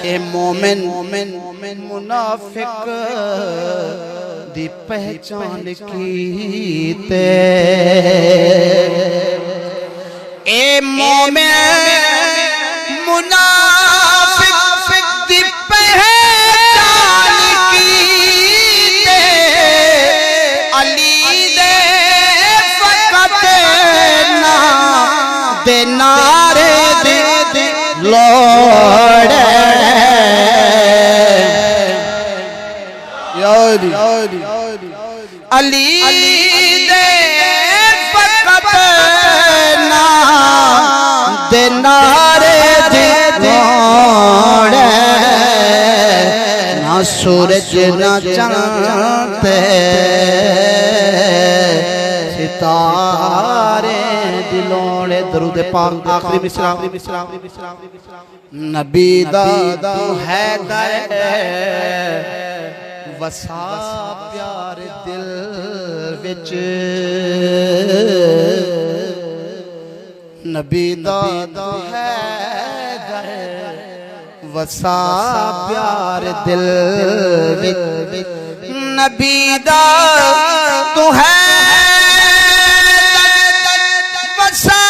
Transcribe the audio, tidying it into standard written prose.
ए मोमिन मुनाफिक दी पहचान कीते। ए मोमिन मुनाफिक दी पहचान कीते। अली दे फकत ना दे नारे दे लोड़े। अली दे फकत ना दे नारे दे लोड़े। ना सूरज ना चांद सितारे दिलोड़े। दरूद पाक आखिरी मिसरा। नबी दा तू हैदर वसा प्यार दिल विच। नबी दा तू हैदर वसा प्यार दिल विच। नबी दा तू है वसा